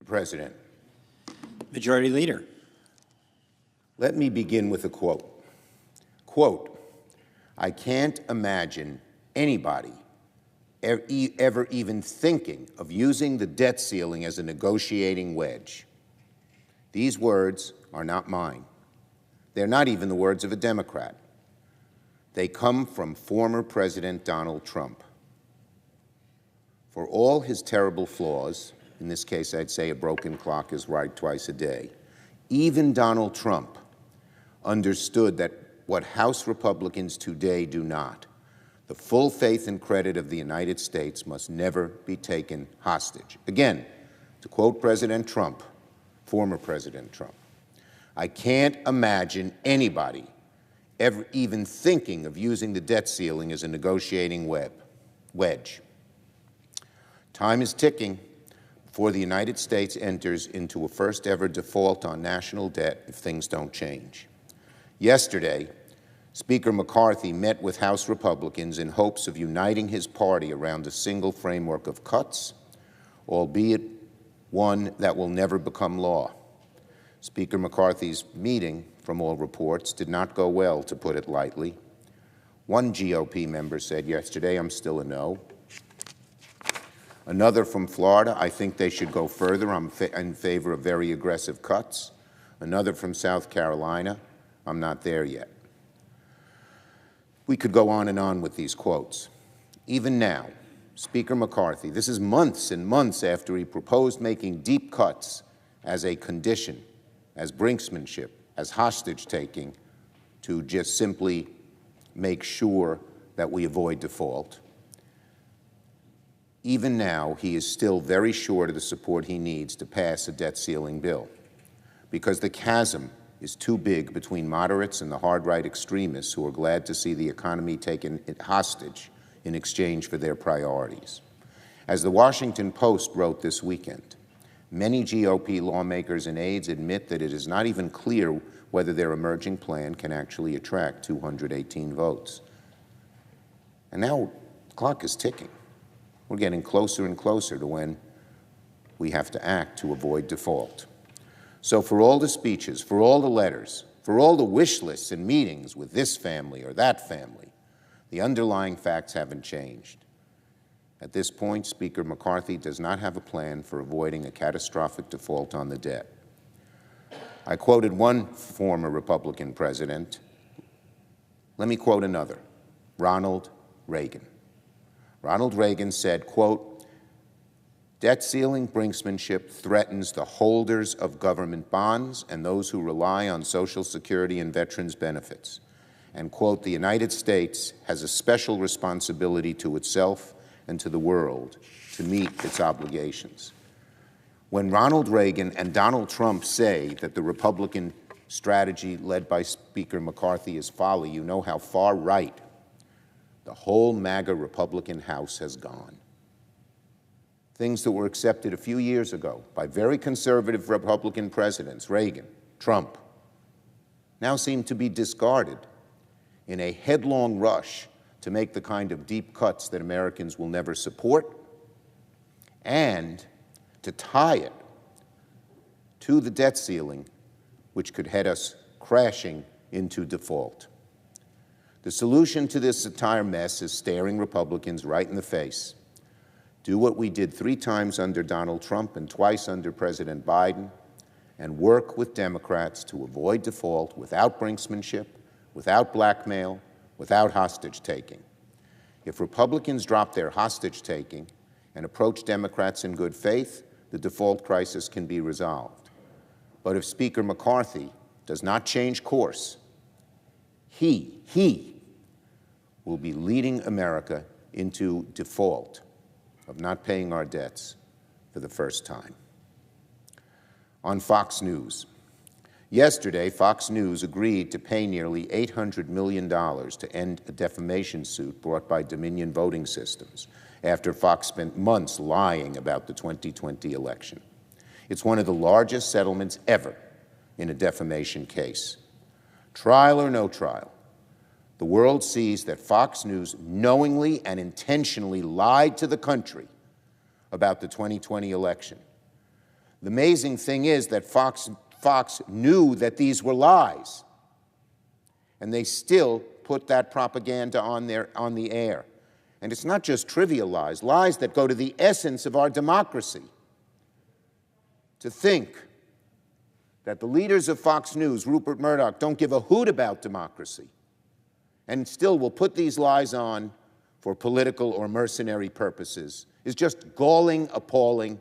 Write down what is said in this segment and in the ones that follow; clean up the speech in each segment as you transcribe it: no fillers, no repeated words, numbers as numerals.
President. Majority Leader. Let me begin with a quote. Quote, I can't imagine anybody ever even thinking of using the debt ceiling as a negotiating wedge. These words are not mine. They're not even the words of a Democrat. They come from former President Donald Trump. For all his terrible flaws, in this case I'd say a broken clock is right twice a day, even Donald Trump understood that what House Republicans today do not, the full faith and credit of the United States must never be taken hostage. Again, to quote President Trump, former President Trump, I can't imagine anybody ever even thinking of using the debt ceiling as a negotiating wedge. Time is ticking before the United States enters into a first-ever default on national debt if things don't change. Yesterday, Speaker McCarthy met with House Republicans in hopes of uniting his party around a single framework of cuts, albeit one that will never become law. Speaker McCarthy's meeting, from all reports, did not go well, to put it lightly. One GOP member said yesterday, I'm still a no. Another from Florida, I think they should go further. I'm in favor of very aggressive cuts. Another from South Carolina, I'm not there yet. We could go on and on with these quotes. Even now, Speaker McCarthy, this is months and months after he proposed making deep cuts as a condition, as brinksmanship, as hostage-taking, to just simply make sure that we avoid default. Even now, he is still very short of the support he needs to pass a debt ceiling bill, because the chasm is too big between moderates and the hard-right extremists who are glad to see the economy taken hostage in exchange for their priorities. As the Washington Post wrote this weekend, many GOP lawmakers and aides admit that it is not even clear whether their emerging plan can actually attract 218 votes. And now the clock is ticking. We're getting closer and closer to when we have to act to avoid default. So for all the speeches, for all the letters, for all the wish lists and meetings with this family or that family, the underlying facts haven't changed. At this point, Speaker McCarthy does not have a plan for avoiding a catastrophic default on the debt. I quoted one former Republican president. Let me quote another, Ronald Reagan. Ronald Reagan said, quote, debt ceiling brinksmanship threatens the holders of government bonds and those who rely on Social Security and veterans benefits. And, quote, the United States has a special responsibility to itself and to the world to meet its obligations. When Ronald Reagan and Donald Trump say that the Republican strategy led by Speaker McCarthy is folly, you know how far right the whole MAGA Republican House has gone. Things that were accepted a few years ago by very conservative Republican presidents, Reagan, Trump, now seem to be discarded in a headlong rush to make the kind of deep cuts that Americans will never support and to tie it to the debt ceiling, which could head us crashing into default. The solution to this entire mess is staring Republicans right in the face. Do what we did 3 times under Donald Trump and twice under President Biden, and work with Democrats to avoid default without brinksmanship, without blackmail, without hostage-taking. If Republicans drop their hostage-taking and approach Democrats in good faith, the default crisis can be resolved. But if Speaker McCarthy does not change course, he will be leading America into default of not paying our debts for the first time. On Fox News. Yesterday, Fox News agreed to pay nearly $800 million to end a defamation suit brought by Dominion Voting Systems after Fox spent months lying about the 2020 election. It's one of the largest settlements ever in a defamation case. Trial or no trial, the world sees that Fox News knowingly and intentionally lied to the country about the 2020 election. The amazing thing is that Fox knew that these were lies, and they still put that propaganda on the air. And it's not just trivial lies, lies that go to the essence of our democracy. To think that the leaders of Fox News, Rupert Murdoch, don't give a hoot about democracy, and still will put these lies on for political or mercenary purposes is just galling, appalling,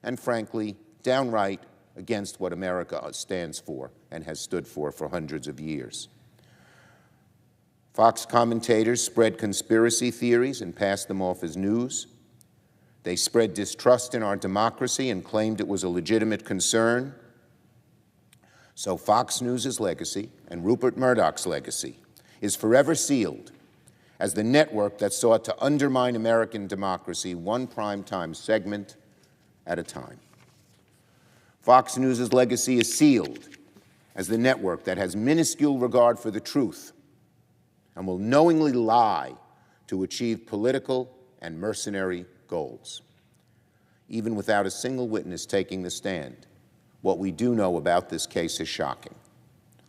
and frankly, downright against what America stands for and has stood for hundreds of years. Fox commentators spread conspiracy theories and passed them off as news. They spread distrust in our democracy and claimed it was a legitimate concern. So Fox News' legacy and Rupert Murdoch's legacy is forever sealed as the network that sought to undermine American democracy one primetime segment at a time. Fox News' legacy is sealed as the network that has minuscule regard for the truth and will knowingly lie to achieve political and mercenary goals. Even without a single witness taking the stand, what we do know about this case is shocking.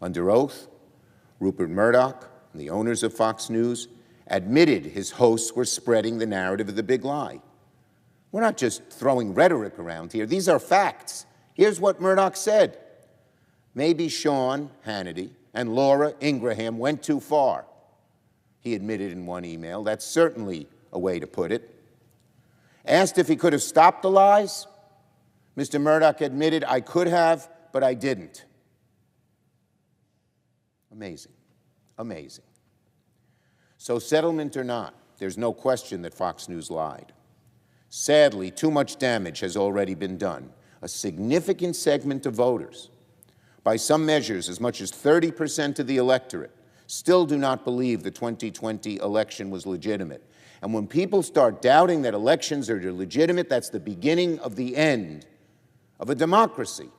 Under oath, Rupert Murdoch and the owners of Fox News admitted his hosts were spreading the narrative of the big lie. We're not just throwing rhetoric around here. These are facts. Here's what Murdoch said. Maybe Sean Hannity and Laura Ingraham went too far, he admitted in one email. That's certainly a way to put it. Asked if he could have stopped the lies, Mr. Murdoch admitted, I could have, but I didn't. Amazing. Amazing. So settlement or not, there's no question that Fox News lied. Sadly, too much damage has already been done. A significant segment of voters, by some measures as much as 30% of the electorate, still do not believe the 2020 election was legitimate. And when people start doubting that elections are legitimate, that's the beginning of the end of a democracy.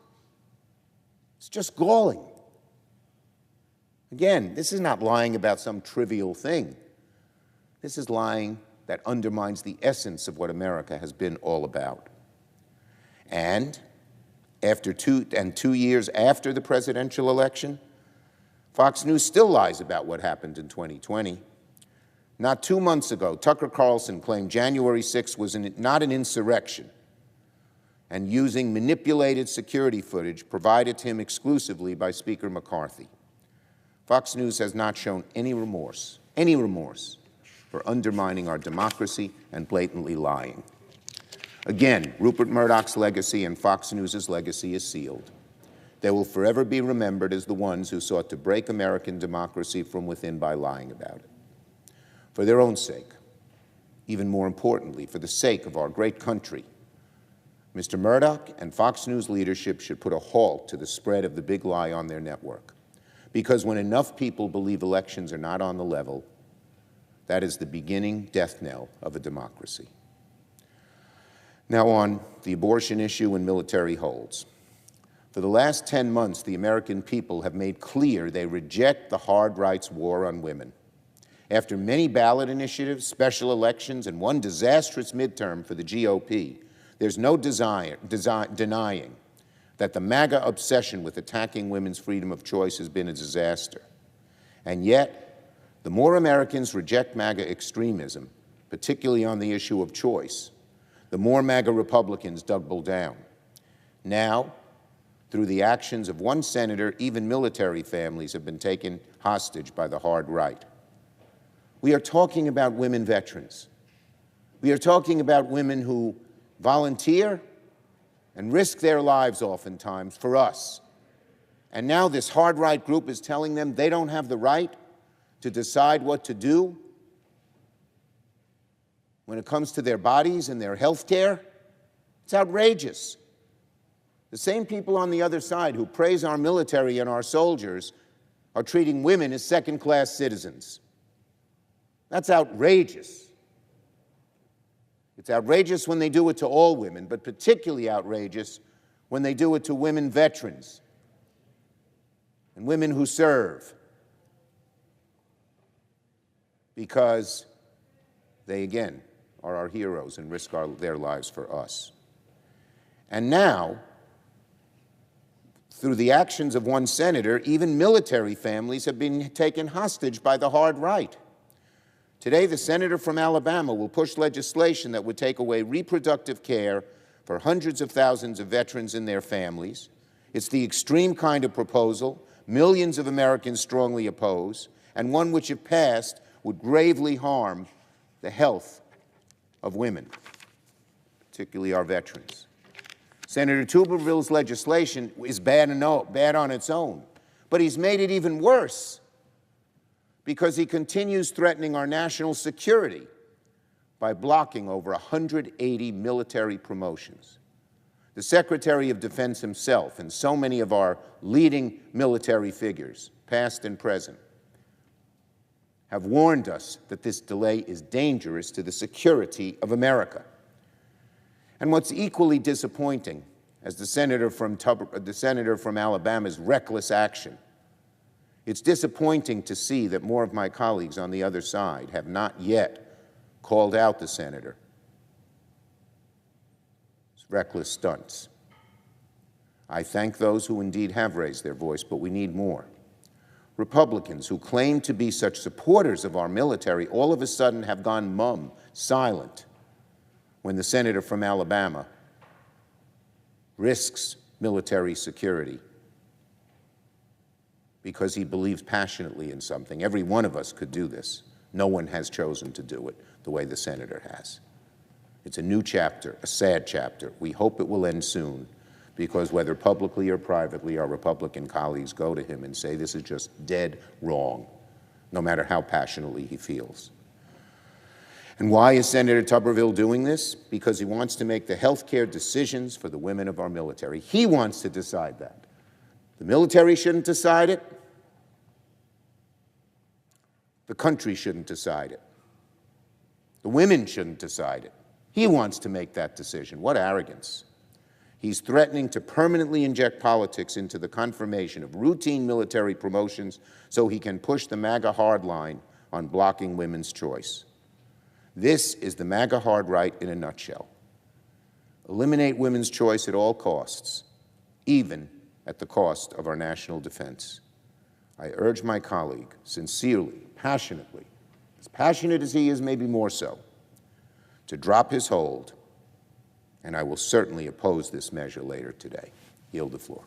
It's just galling. Again, this is not lying about some trivial thing. This is lying that undermines the essence of what America has been all about. And after 2 years after the presidential election, Fox News still lies about what happened in 2020. Not 2 months ago, Tucker Carlson claimed January 6th was not an insurrection, and using manipulated security footage provided to him exclusively by Speaker McCarthy. Fox News has not shown any remorse for undermining our democracy and blatantly lying. Again, Rupert Murdoch's legacy and Fox News' legacy is sealed. They will forever be remembered as the ones who sought to break American democracy from within by lying about it. For their own sake, even more importantly, for the sake of our great country, Mr. Murdoch and Fox News leadership should put a halt to the spread of the big lie on their network. Because when enough people believe elections are not on the level, that is the beginning death knell of a democracy. Now on the abortion issue and military holds. For the last 10 months, the American people have made clear they reject the hard rights war on women. After many ballot initiatives, special elections, and one disastrous midterm for the GOP, there's no denying that the MAGA obsession with attacking women's freedom of choice has been a disaster. And yet, the more Americans reject MAGA extremism, particularly on the issue of choice, the more MAGA Republicans double down. Now, through the actions of one senator, even military families have been taken hostage by the hard right. We are talking about women veterans. We are talking about women who volunteer and risk their lives oftentimes for us. And now this hard right group is telling them they don't have the right to decide what to do when it comes to their bodies and their health care. It's outrageous. The same people on the other side who praise our military and our soldiers are treating women as second-class citizens. That's outrageous. It's outrageous when they do it to all women, but particularly outrageous when they do it to women veterans and women who serve, because they, again, are our heroes and risk their lives for us. And now, Through the actions of one senator, even military families have been taken hostage by the hard right. Today, the senator from Alabama will push legislation that would take away reproductive care for hundreds of thousands of veterans and their families. It's the extreme kind of proposal millions of Americans strongly oppose, and one which, if passed, would gravely harm the health of women, particularly our veterans. Senator Tuberville's legislation is bad on its own, but he's made it even worse because he continues threatening our national security by blocking over 180 military promotions. The Secretary of Defense himself and so many of our leading military figures, past and present, have warned us that this delay is dangerous to the security of America. And what's equally disappointing as the senator from Alabama's reckless action, it's disappointing to see that more of my colleagues on the other side have not yet called out the senator's reckless stunts. I thank those who indeed have raised their voice, but we need more. Republicans who claim to be such supporters of our military all of a sudden have gone mum, silent, when the senator from Alabama risks military security because he believes passionately in something. Every one of us could do this. No one has chosen to do it the way the senator has. It's a new chapter, a sad chapter. We hope it will end soon, because whether publicly or privately, our Republican colleagues go to him and say this is just dead wrong, no matter how passionately he feels. And why is Senator Tuberville doing this? Because he wants to make the health care decisions for the women of our military. He wants to decide that. The military shouldn't decide it. The country shouldn't decide it. The women shouldn't decide it. He wants to make that decision. What arrogance. He's threatening to permanently inject politics into the confirmation of routine military promotions so he can push the MAGA hardline on blocking women's choice. This is the MAGA hard right in a nutshell. Eliminate women's choice at all costs, even at the cost of our national defense. I urge my colleague, sincerely, passionately, as passionate as he is, maybe more so, to drop his hold, and I will certainly oppose this measure later today. Yield the floor.